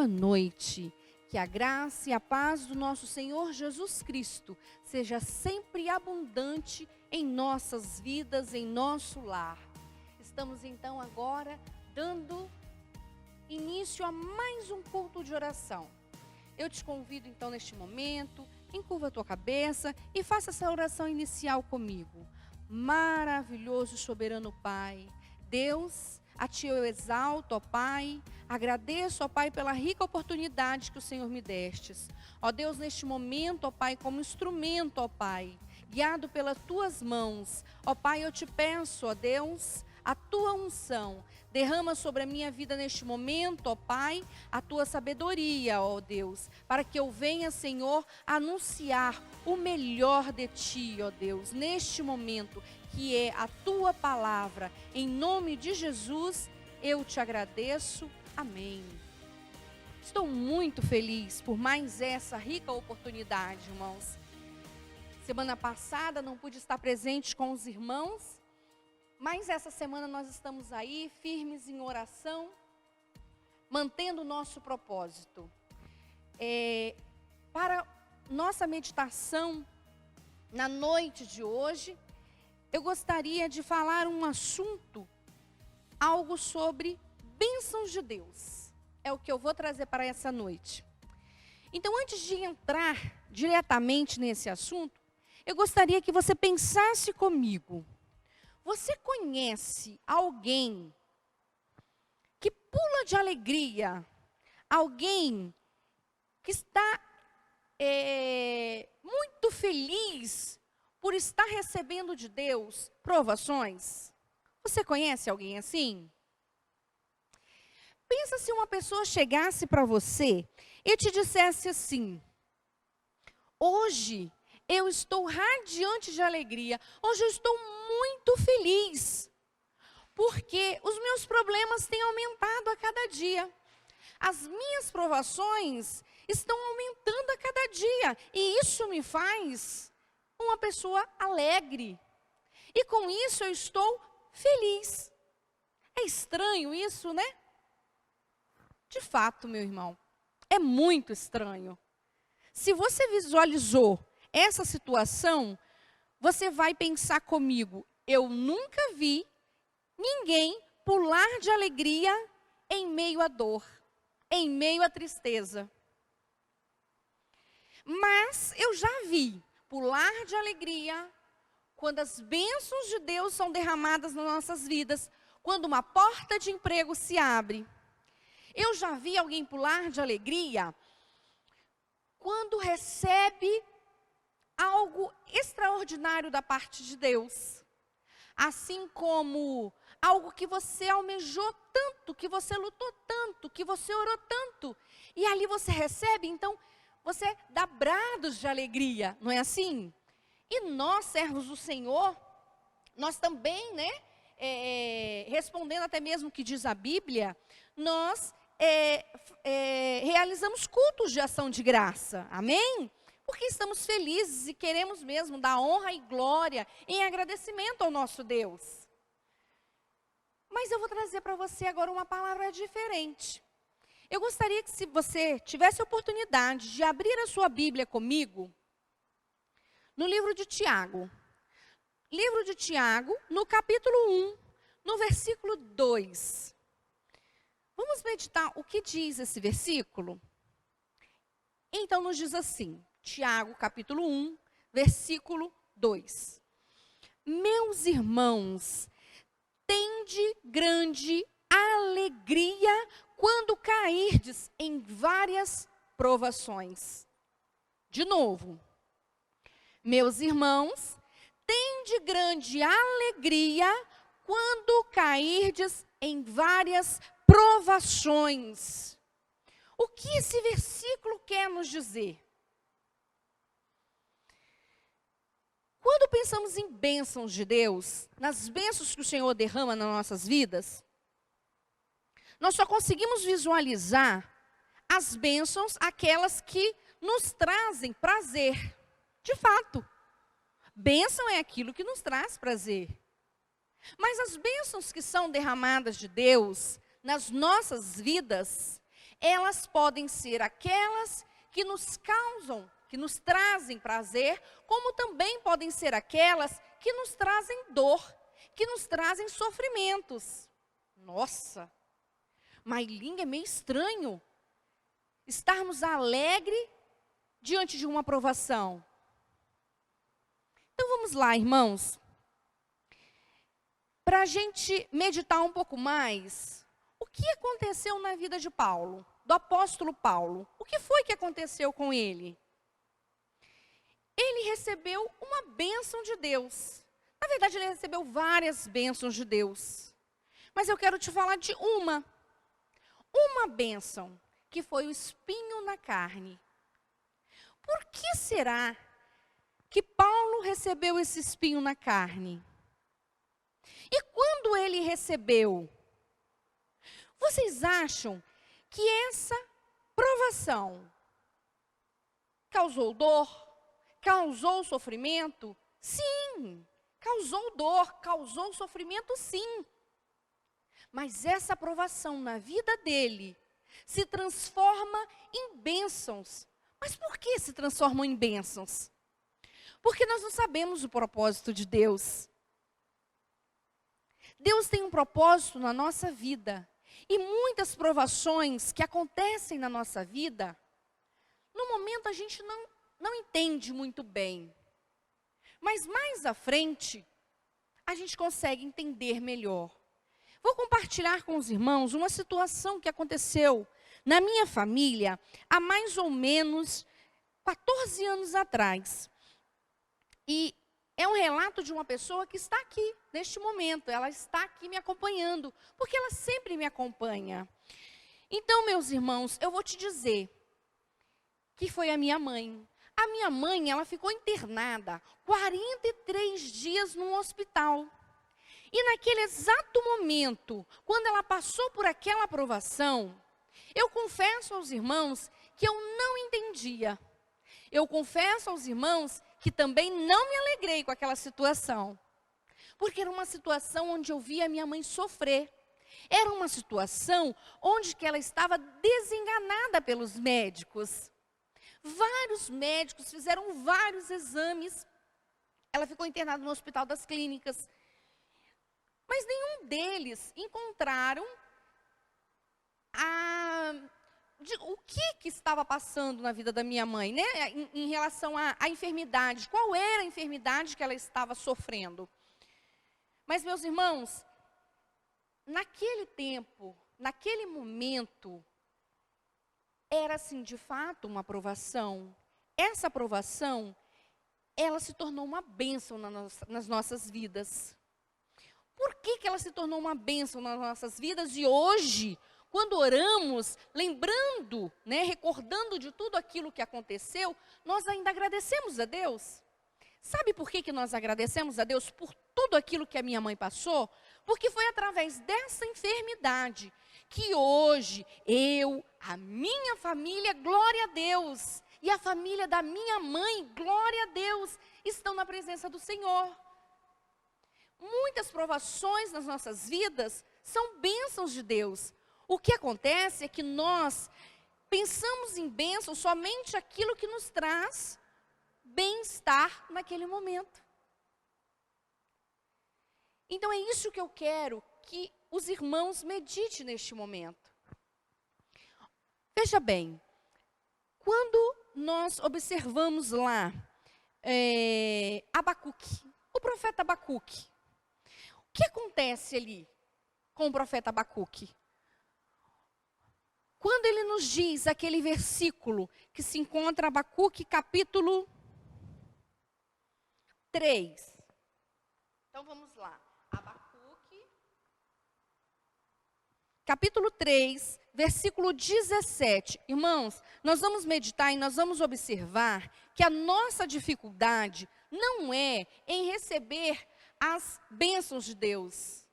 boa noite. Que a graça e a paz do nosso Senhor Jesus Cristo seja sempre abundante em nossas vidas, em nosso lar. Estamos então agora dando início a mais um culto de oração. Eu te convido então neste momento, encurva a tua cabeça e faça essa oração inicial comigo. Maravilhoso e soberano Pai, Deus, a Ti eu exalto, ó Pai, agradeço, ó Pai, pela rica oportunidade que o Senhor me destes. Ó Deus, neste momento, ó Pai, como instrumento, ó Pai, guiado pelas Tuas mãos, ó Pai, eu te peço, ó Deus, a Tua unção. Derrama sobre a minha vida neste momento, ó Pai, a Tua sabedoria, ó Deus, para que eu venha, Senhor, anunciar o melhor de Ti, ó Deus, neste momento, que é a Tua palavra. Em nome de Jesus, eu te agradeço. Amém. Estou muito feliz por mais essa rica oportunidade, irmãos. Semana passada não pude estar presente com os irmãos, mas essa semana nós estamos aí, firmes em oração, mantendo o nosso propósito. Para nossa meditação na noite de hoje, eu gostaria de falar um assunto, algo sobre bênçãos de Deus. É o que eu vou trazer para essa noite. Então, antes de entrar diretamente nesse assunto, eu gostaria que você pensasse comigo. Você conhece alguém que pula de alegria? Alguém que está muito feliz por estar recebendo de Deus provações? Você conhece alguém assim? Pensa se uma pessoa chegasse para você e te dissesse assim: hoje eu estou radiante de alegria, hoje eu estou muito feliz, porque os meus problemas têm aumentado a cada dia. As minhas provações estão aumentando a cada dia, e isso me faz uma pessoa alegre. E com isso eu estou feliz. É estranho isso, né? De fato, meu irmão, é muito estranho. Se você visualizou essa situação, você vai pensar comigo: eu nunca vi ninguém pular de alegria em meio à dor, em meio à tristeza. Mas eu já vi pular de alegria quando as bênçãos de Deus são derramadas nas nossas vidas, quando uma porta de emprego se abre. Eu já vi alguém pular de alegria quando recebe algo extraordinário da parte de Deus. Assim como algo que você almejou tanto, que você lutou tanto, que você orou tanto, e ali você recebe, então você dá brados de alegria, não é assim? E nós, servos do Senhor, nós também, né, respondendo até mesmo o que diz a Bíblia, nós realizamos cultos de ação de graça, amém? Porque estamos felizes e queremos mesmo dar honra e glória em agradecimento ao nosso Deus. Mas eu vou trazer para você agora uma palavra diferente. Eu gostaria que, se você tivesse a oportunidade de abrir a sua Bíblia comigo, no livro de Tiago. Livro de Tiago, no capítulo 1, no versículo 2. Vamos meditar o que diz esse versículo? Então nos diz assim, Tiago, capítulo 1, versículo 2. Meus irmãos, tende grande alegria quando cairdes em várias provações. De novo. Meus irmãos, tende grande alegria quando cairdes em várias provações. O que esse versículo quer nos dizer? Quando pensamos em bênçãos de Deus, nas bênçãos que o Senhor derrama nas nossas vidas, nós só conseguimos visualizar as bênçãos, aquelas que nos trazem prazer. De fato, bênção é aquilo que nos traz prazer. Mas as bênçãos que são derramadas de Deus nas nossas vidas Elas podem ser aquelas que nos causam, que nos trazem prazer, como também podem ser aquelas que nos trazem dor, que nos trazem sofrimentos. Nossa, Mailinha, é meio estranho estarmos alegres diante de uma provação. Então vamos lá, irmãos. Para a gente meditar um pouco mais, o que aconteceu na vida de Paulo, do apóstolo Paulo? O que foi que aconteceu com ele? Ele recebeu uma bênção de Deus. Na verdade, ele recebeu várias bênçãos de Deus. Mas eu quero te falar de uma bênção, que foi o espinho na carne. Por que será que Paulo recebeu esse espinho na carne? E quando ele recebeu, vocês acham que essa provação causou dor? Causou sofrimento? Sim, causou dor, causou sofrimento, sim. Mas essa provação na vida dele se transforma em bênçãos. Mas por que se transformam em bênçãos? Porque nós não sabemos o propósito de Deus. Deus tem um propósito na nossa vida. E muitas provações que acontecem na nossa vida, no momento a gente não entende muito bem. Mas mais à frente, a gente consegue entender melhor. Vou compartilhar com os irmãos uma situação que aconteceu na minha família há mais ou menos 14 anos atrás. E é um relato de uma pessoa que está aqui, neste momento. Ela está aqui me acompanhando, porque ela sempre me acompanha. Então, meus irmãos, eu vou te dizer que foi a minha mãe. A minha mãe, ela ficou internada 43 dias num hospital. E naquele exato momento, quando ela passou por aquela provação, eu confesso aos irmãos que eu não entendia. Eu confesso aos irmãos que também não me alegrei com aquela situação. Porque era uma situação onde eu via a minha mãe sofrer. Era uma situação onde que ela estava desenganada pelos médicos. Vários médicos fizeram vários exames. Ela ficou internada no Hospital das Clínicas. Mas nenhum deles encontraram o que estava passando na vida da minha mãe, né? Em relação à enfermidade. Qual era a enfermidade que ela estava sofrendo? Mas, meus irmãos, naquele tempo, naquele momento, era, assim, de fato, uma provação. Essa provação, ela se tornou uma bênção nas nossas vidas. Por que ela se tornou uma bênção nas nossas vidas? E hoje, quando oramos, lembrando, né, recordando de tudo aquilo que aconteceu, nós ainda agradecemos a Deus. Sabe por que nós agradecemos a Deus por tudo aquilo que a minha mãe passou? Porque foi através dessa enfermidade que hoje eu, a minha família, glória a Deus, e a família da minha mãe, glória a Deus, estão na presença do Senhor. Muitas provações nas nossas vidas são bênçãos de Deus. O que acontece é que nós pensamos em bênçãos somente aquilo que nos traz bem-estar naquele momento. Então é isso que eu quero que os irmãos meditem neste momento. Veja bem, quando nós observamos lá Abacuque, o profeta Abacuque, o que acontece ali com o profeta Abacuque? Quando ele nos diz aquele versículo que se encontra em Abacuque, capítulo 3. Então vamos lá. Abacuque, capítulo 3, versículo 17. Irmãos, nós vamos meditar e nós vamos observar que a nossa dificuldade não é em receber as bênçãos de Deus.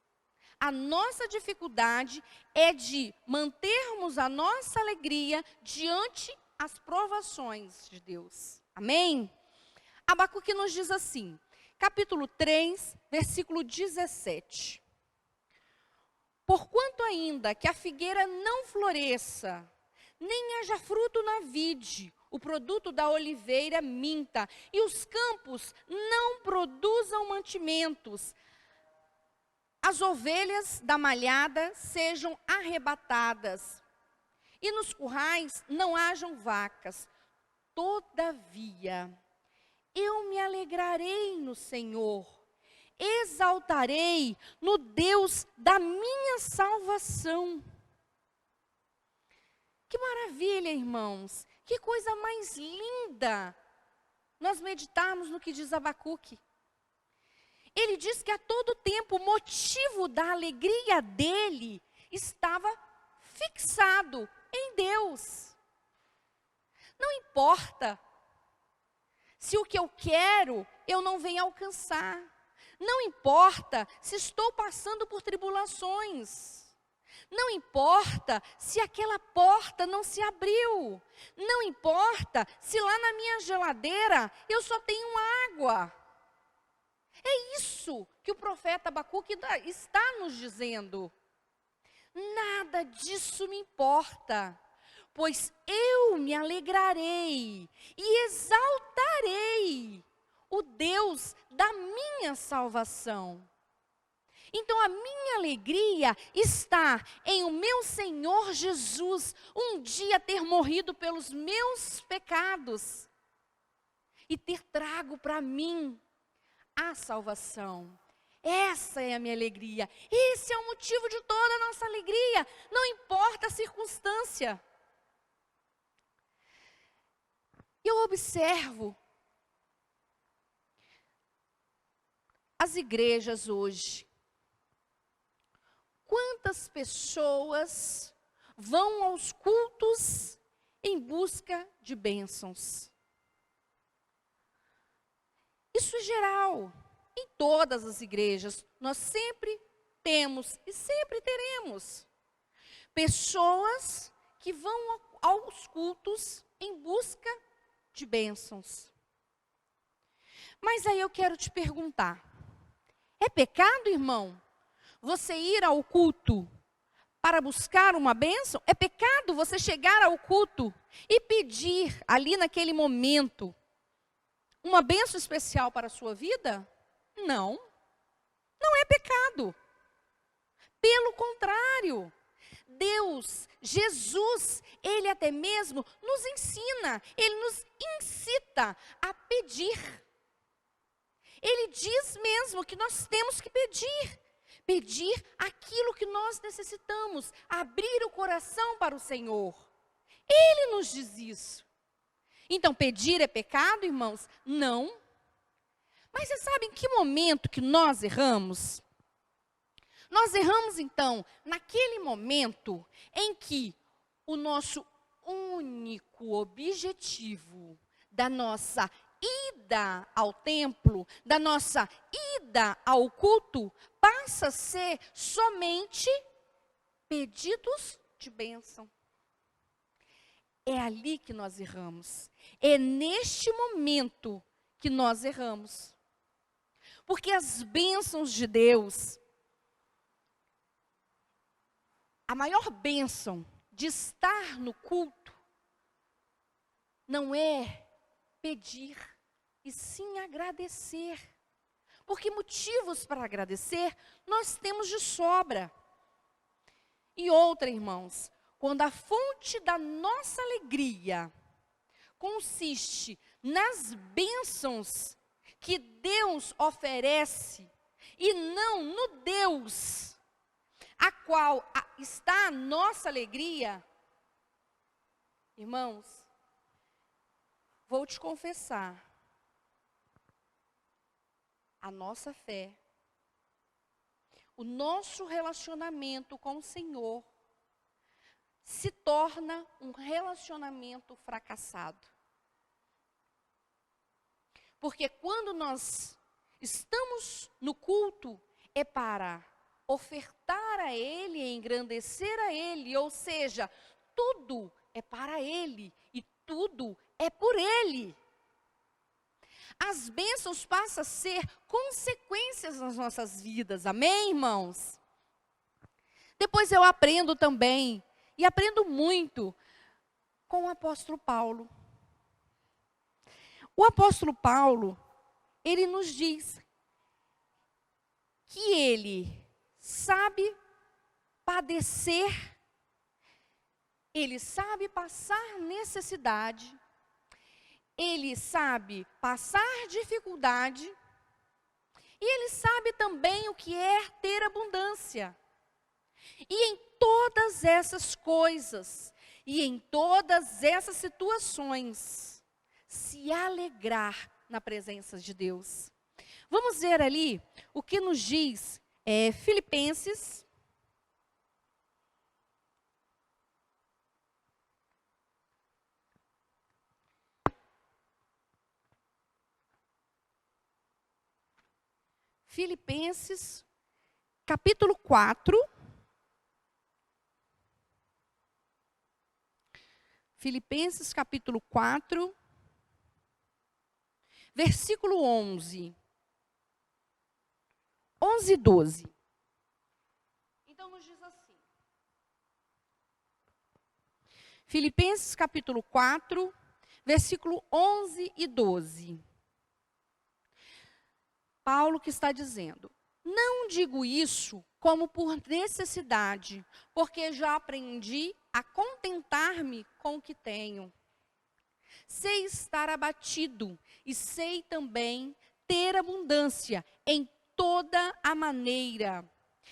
A nossa dificuldade é de mantermos a nossa alegria diante as provações de Deus. Amém? Abacuque nos diz assim, capítulo 3, versículo 17. Porquanto ainda que a figueira não floresça, nem haja fruto na vide, o produto da oliveira minta, e os campos não produzam mantimentos. As ovelhas da malhada sejam arrebatadas, e nos currais não hajam vacas. Todavia, eu me alegrarei no Senhor, exaltarei no Deus da minha salvação. Que maravilha, irmãos, que coisa mais linda nós meditarmos no que diz Abacuque. Ele diz que a todo tempo o motivo da alegria dele estava fixado em Deus. Não importa se o que eu quero eu não venho alcançar. Não importa se estou passando por tribulações. Não importa se aquela porta não se abriu. Não importa se lá na minha geladeira eu só tenho água. É isso que o profeta Abacuque está nos dizendo. Nada disso me importa, pois eu me alegrarei e exaltarei o Deus da minha salvação. Então a minha alegria está em o meu Senhor Jesus um dia ter morrido pelos meus pecados e ter trago para mim a salvação. Essa é a minha alegria. Esse é o motivo de toda a nossa alegria. Não importa a circunstância. Eu observo as igrejas hoje. Quantas pessoas vão aos cultos em busca de bênçãos? Isso é geral, em todas as igrejas. Nós sempre temos e sempre teremos pessoas que vão aos cultos em busca de bênçãos. Mas aí eu quero te perguntar, é pecado, irmão, você ir ao culto para buscar uma bênção? É pecado você chegar ao culto e pedir ali naquele momento uma bênção especial para a sua vida? Não, não é pecado. Pelo contrário, Deus, Jesus, Ele até mesmo nos ensina, Ele nos incita a pedir. Ele diz mesmo que nós temos que pedir. Pedir aquilo que nós necessitamos, abrir o coração para o Senhor. Ele nos diz isso. Então, pedir é pecado, irmãos? Não. Mas você sabe em que momento que nós erramos? Nós erramos, então, naquele momento em que o nosso único objetivo da nossa ida ao templo, da nossa ida ao culto, passa a ser somente pedidos de bênção. É ali que nós erramos. É neste momento que nós erramos. Porque as bênçãos de Deus, a maior bênção de estar no culto, não é pedir, e sim agradecer. Porque motivos para agradecer, nós temos de sobra. E outra, irmãos, quando a fonte da nossa alegria consiste nas bênçãos que Deus oferece, e não no Deus a qual está a nossa alegria, irmãos, vou te confessar, a nossa fé, o nosso relacionamento com o Senhor se torna um relacionamento fracassado. Porque quando nós estamos no culto, é para ofertar a Ele, engrandecer a Ele, ou seja, tudo é para Ele e tudo é por Ele. As bênçãos passam a ser consequências nas nossas vidas, amém, irmãos? Depois eu aprendo também, e aprendo muito, com o apóstolo Paulo. O apóstolo Paulo, ele nos diz que ele sabe padecer, ele sabe passar necessidade, ele sabe passar dificuldade, e ele sabe também o que é ter abundância. E em todas essas coisas, e em todas essas situações, se alegrar na presença de Deus. Vamos ver ali o que nos diz Filipenses. Filipenses, capítulo 4. Filipenses, capítulo 4, versículo 11. 11 e 12. Então nos diz assim. Filipenses, capítulo 4, versículo 11 e 12. Paulo que está dizendo: não digo isso como por necessidade, porque já aprendi a contentar-me com o que tenho. Sei estar abatido e sei também ter abundância em toda a maneira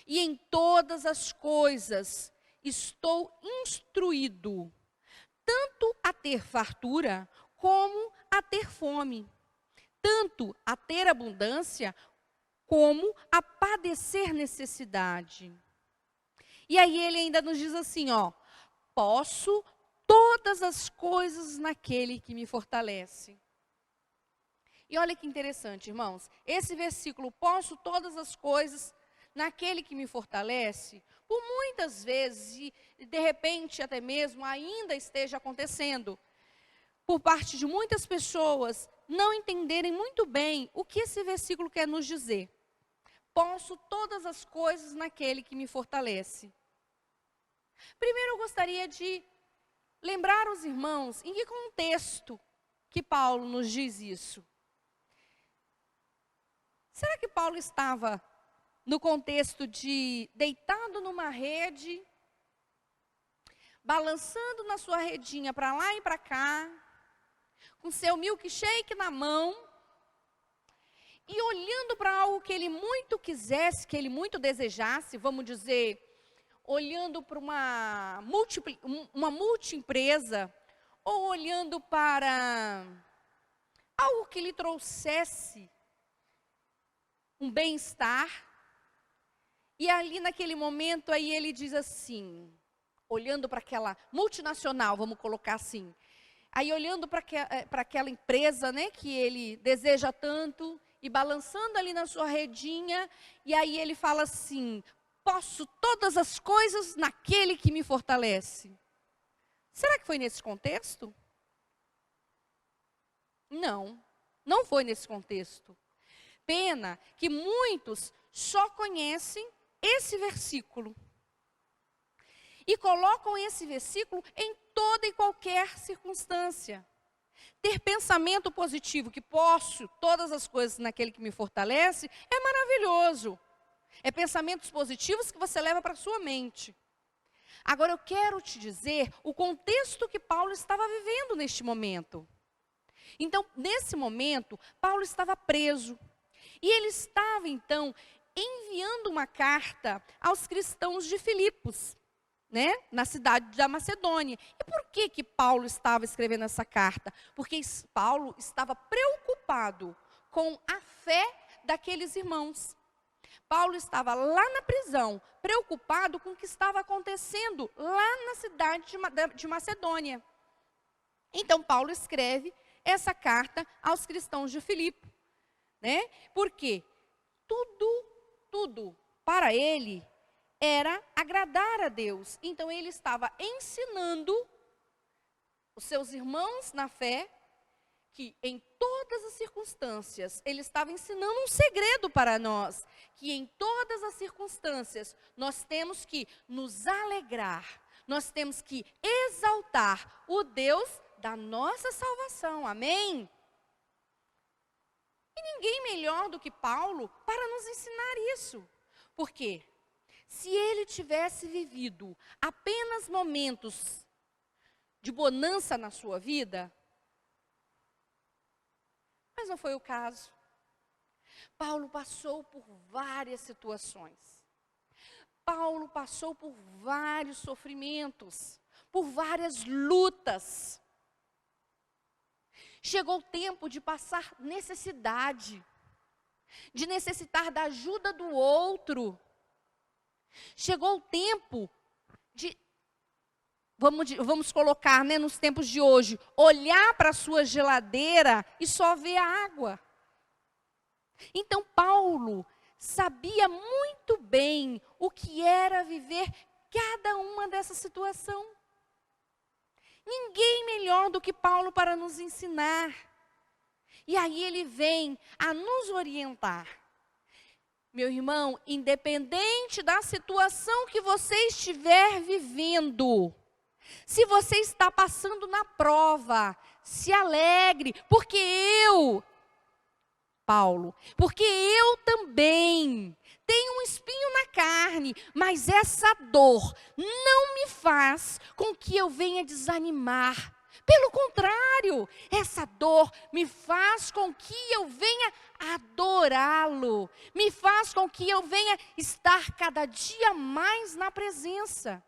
e em todas as coisas. Estou instruído, tanto a ter fartura como a ter fome, tanto a ter abundância como a padecer necessidade. E aí ele ainda nos diz assim, posso todas as coisas naquele que me fortalece. E olha que interessante, irmãos, esse versículo, posso todas as coisas naquele que me fortalece, por muitas vezes, e de repente até mesmo ainda esteja acontecendo, por parte de muitas pessoas, não entenderem muito bem o que esse versículo quer nos dizer. Posso todas as coisas naquele que me fortalece. Primeiro eu gostaria de lembrar os irmãos em que contexto que Paulo nos diz isso. Será que Paulo estava no contexto de deitado numa rede, balançando na sua redinha para lá e para cá, com seu milkshake na mão, e olhando para algo que ele muito quisesse, que ele muito desejasse, vamos dizer, olhando para uma multiempresa, ou olhando para algo que lhe trouxesse um bem-estar, e ali naquele momento aí ele diz assim, olhando para aquela multinacional, vamos colocar assim, aí olhando para aquela empresa, né, que ele deseja tanto, e balançando ali na sua redinha, e aí ele fala assim, posso todas as coisas naquele que me fortalece. Será que foi nesse contexto? Não, não foi nesse contexto. Pena que muitos só conhecem esse versículo. E colocam esse versículo em toda e qualquer circunstância. Ter pensamento positivo, que posso todas as coisas naquele que me fortalece, é maravilhoso. É pensamentos positivos que você leva para a sua mente. Agora eu quero te dizer o contexto que Paulo estava vivendo neste momento. Então, nesse momento, Paulo estava preso. E ele estava, então, enviando uma carta aos cristãos de Filipos, né, na cidade da Macedônia. E por que Paulo estava escrevendo essa carta? Porque Paulo estava preocupado com a fé daqueles irmãos. Paulo estava lá na prisão, preocupado com o que estava acontecendo lá na cidade de Macedônia. Então, Paulo escreve essa carta aos cristãos de Filipe, né? Porque tudo para ele era agradar a Deus. Então, ele estava ensinando os seus irmãos na fé que em todas as circunstâncias, ele estava ensinando um segredo para nós, que em todas as circunstâncias nós temos que nos alegrar, Nós temos que exaltar o Deus da nossa salvação, amém? E ninguém melhor do que Paulo para nos ensinar isso. Por quê? Se ele tivesse vivido apenas momentos de bonança na sua vida, mas não foi o caso. Paulo passou por várias situações. Paulo passou por vários sofrimentos, por várias lutas. Chegou o tempo de passar necessidade, de necessitar da ajuda do outro. Chegou o tempo de, vamos colocar, né, nos tempos de hoje, olhar para a sua geladeira e só ver a água. Então Paulo sabia muito bem o que era viver cada uma dessa situação. Ninguém melhor do que Paulo para nos ensinar. E aí ele vem a nos orientar. Meu irmão, independente da situação que você estiver vivendo, se você está passando na prova, se alegre, porque eu também tenho um espinho na carne, mas essa dor não me faz com que eu venha desanimar. Pelo contrário, essa dor me faz com que eu venha adorá-lo, me faz com que eu venha estar cada dia mais na presença.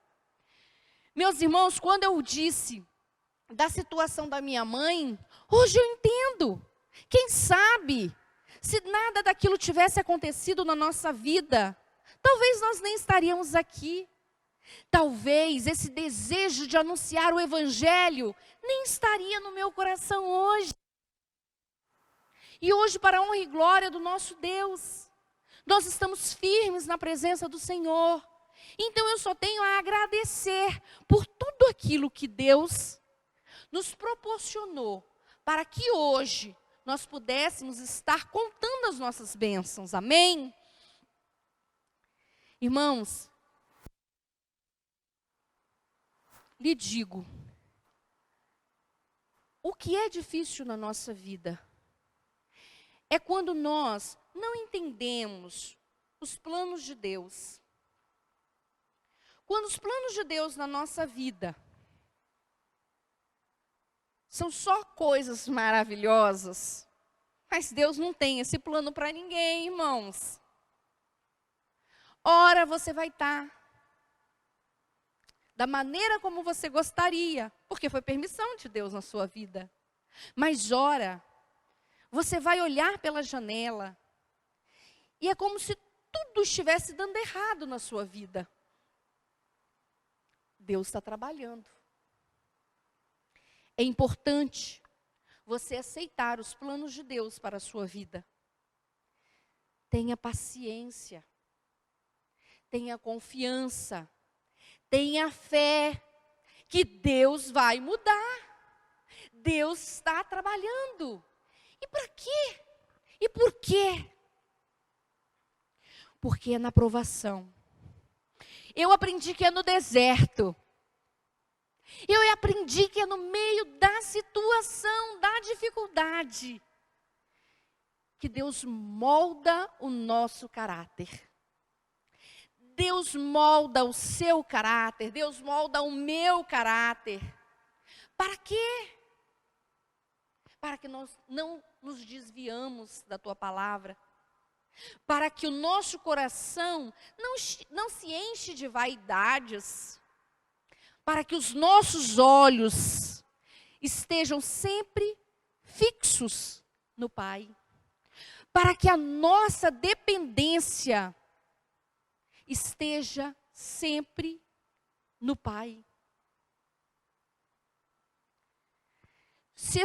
Meus irmãos, quando eu disse da situação da minha mãe, hoje eu entendo. Quem sabe, se nada daquilo tivesse acontecido na nossa vida, talvez nós nem estaríamos aqui. Talvez esse desejo de anunciar o Evangelho nem estaria no meu coração hoje. E hoje, para a honra e glória do nosso Deus, nós estamos firmes na presença do Senhor. Então eu só tenho a agradecer por tudo aquilo que Deus nos proporcionou, para que hoje nós pudéssemos estar contando as nossas bênçãos, amém? Irmãos, lhe digo, o que é difícil na nossa vida é quando nós não entendemos os planos de Deus. Quando os planos de Deus na nossa vida são só coisas maravilhosas, mas Deus não tem esse plano para ninguém, irmãos. Ora você vai estar da maneira como você gostaria, porque foi permissão de Deus na sua vida. Mas ora, você vai olhar pela janela e é como se tudo estivesse dando errado na sua vida. Deus está trabalhando. É importante você aceitar os planos de Deus para a sua vida. Tenha paciência, tenha confiança, tenha fé que Deus vai mudar. Deus está trabalhando. E para quê? E por quê? Porque é na provação. Eu aprendi que é no deserto. Eu aprendi que é no meio da situação, da dificuldade, que Deus molda o nosso caráter. Deus molda o seu caráter, Deus molda o meu caráter. Para quê? Para que nós não nos desviamos da tua palavra. Para que o nosso coração não se enche de vaidades. Para que os nossos olhos estejam sempre fixos no Pai. Para que a nossa dependência esteja sempre no Pai. Se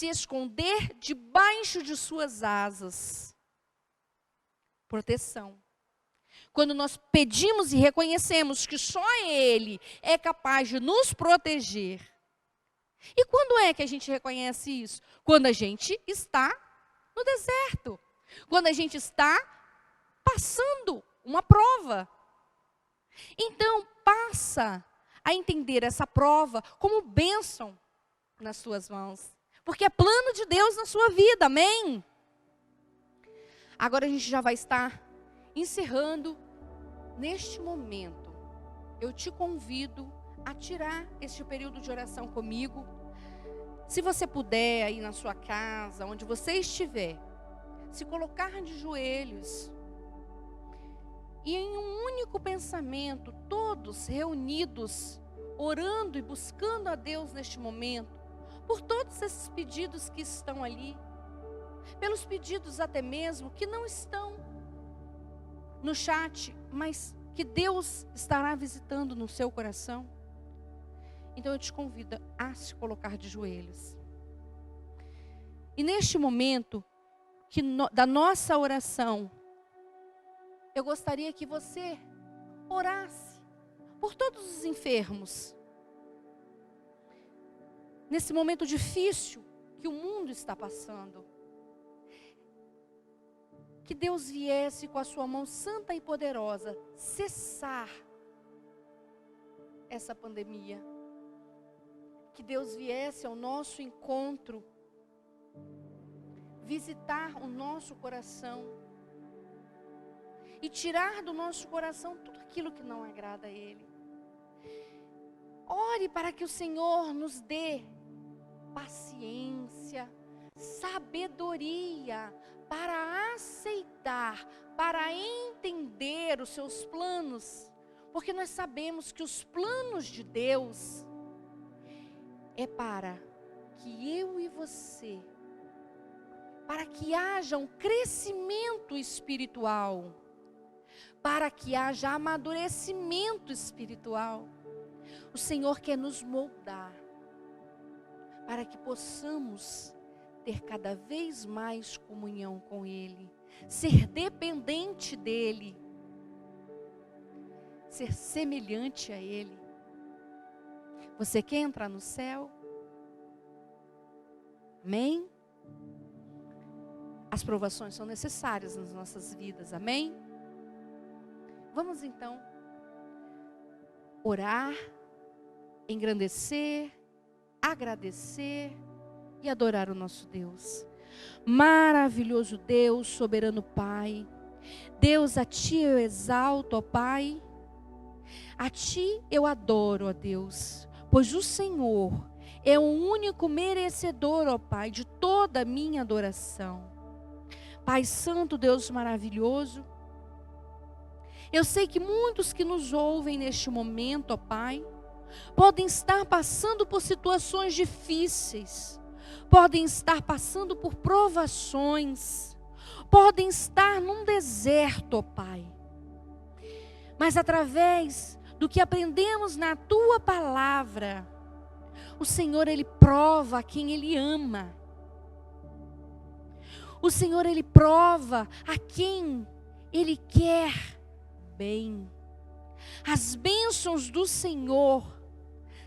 esconder debaixo de suas asas. Proteção. Quando nós pedimos e reconhecemos que só Ele é capaz de nos proteger. E quando é que a gente reconhece isso? Quando a gente está no deserto. Quando a gente está passando uma prova. Então, passa a entender essa prova como bênção nas suas mãos. Porque é plano de Deus na sua vida, amém? Agora a gente já vai estar encerrando. Neste momento, eu te convido a tirar este período de oração comigo. Se você puder, aí na sua casa, onde você estiver, se colocar de joelhos e em um único pensamento, todos reunidos, orando e buscando a Deus neste momento, por todos esses pedidos que estão ali, pelos pedidos até mesmo que não estão no chat, mas que Deus estará visitando no seu coração. Então eu te convido a se colocar de joelhos. E neste momento da nossa oração, eu gostaria que você orasse por todos os enfermos. Nesse momento difícil que o mundo está passando. Que Deus viesse com a sua mão santa e poderosa cessar essa pandemia. Que Deus viesse ao nosso encontro, visitar o nosso coração e tirar do nosso coração tudo aquilo que não agrada a Ele. Ore para que o Senhor nos dê paciência, sabedoria para aceitar, para entender os seus planos, porque nós sabemos que os planos de Deus é para que eu e você, para que haja um crescimento espiritual, para que haja amadurecimento espiritual. O Senhor quer nos moldar, para que possamos ter cada vez mais comunhão com Ele, ser dependente dEle, ser semelhante a Ele. Você quer entrar no céu? Amém? As provações são necessárias nas nossas vidas, amém? Vamos então orar, engrandecer, agradecer e adorar o nosso Deus. Maravilhoso Deus, soberano Pai. Deus, a Ti eu exalto, ó Pai. A Ti eu adoro, ó Deus. Pois o Senhor é o único merecedor, ó Pai, de toda a minha adoração. Pai Santo, Deus maravilhoso. Eu sei que muitos que nos ouvem neste momento, ó Pai, podem estar passando por situações difíceis, podem estar passando por provações, podem estar num deserto, ó Pai. Mas através do que aprendemos na Tua palavra, o Senhor, Ele prova a quem Ele ama. O Senhor, Ele prova a quem Ele quer bem. As bênçãos do Senhor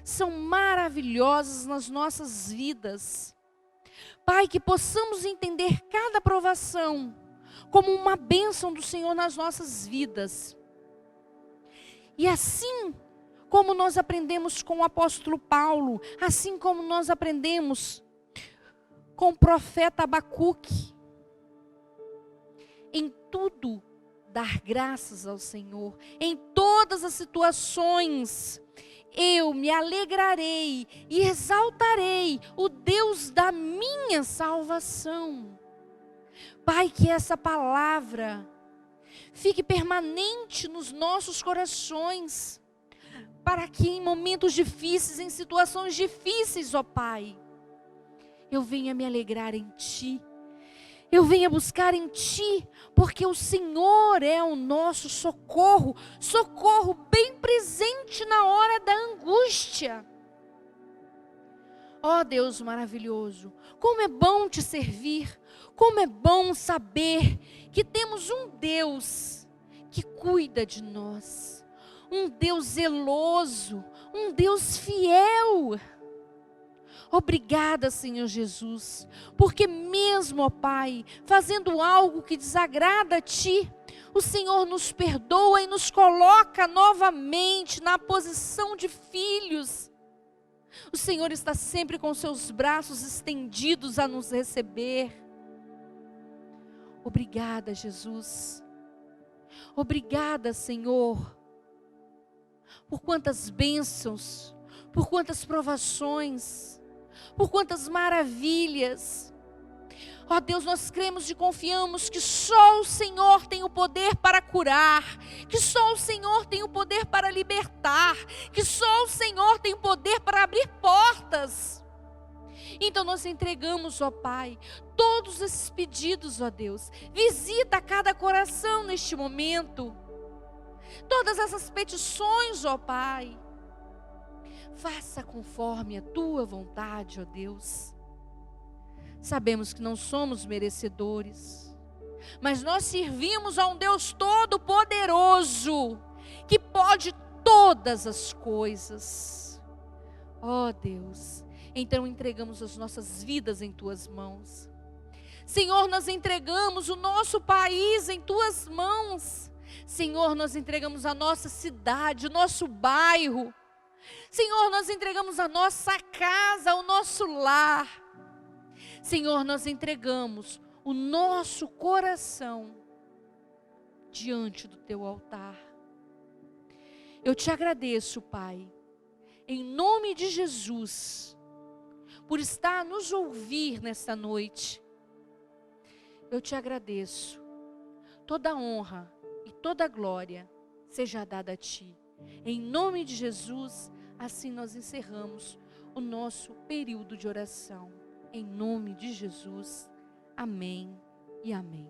são maravilhosas nas nossas vidas. Pai, que possamos entender cada provação como uma bênção do Senhor nas nossas vidas. E assim como nós aprendemos com o apóstolo Paulo, assim como nós aprendemos com o profeta Abacuque, em tudo dar graças ao Senhor, em todas as situações, eu me alegrarei e exaltarei o Deus da minha salvação. Pai, que essa palavra fique permanente nos nossos corações, para que em momentos difíceis, em situações difíceis, ó Pai, eu venha me alegrar em Ti, eu venha buscar em Ti, porque o Senhor é o nosso socorro, socorro bem presente na hora da angústia. Ó Deus maravilhoso, como é bom Te servir, como é bom saber que temos um Deus que cuida de nós, um Deus zeloso, um Deus fiel. Obrigada, Senhor Jesus, porque mesmo, ó Pai, fazendo algo que desagrada a Ti, O Senhor nos perdoa e nos coloca novamente na posição de filhos. O Senhor está sempre com seus braços estendidos a nos receber. Obrigada, Jesus. Obrigada, Senhor, por quantas bênçãos, por quantas provações, por quantas maravilhas. Ó Deus, nós cremos e confiamos que só o Senhor tem o poder para curar, que só o Senhor tem o poder para libertar, que só o Senhor tem o poder para abrir portas. Então nós entregamos, ó Pai, todos esses pedidos, ó Deus. Visita cada coração neste momento. Todas essas petições, ó Pai. Faça conforme a Tua vontade, ó Deus. Sabemos que não somos merecedores, mas nós servimos a um Deus todo-poderoso, que pode todas as coisas. Ó Deus, então entregamos as nossas vidas em Tuas mãos. Senhor, nós entregamos o nosso país em Tuas mãos. Senhor, nós entregamos a nossa cidade, o nosso bairro. Senhor, nós entregamos a nossa casa, o nosso lar. Senhor, nós entregamos o nosso coração diante do Teu altar. Eu Te agradeço, Pai, em nome de Jesus, por estar a nos ouvir nesta noite. Eu Te agradeço. Toda a honra e toda a glória seja dada a Ti. Em nome de Jesus, assim nós encerramos o nosso período de oração. Em nome de Jesus, amém e amém.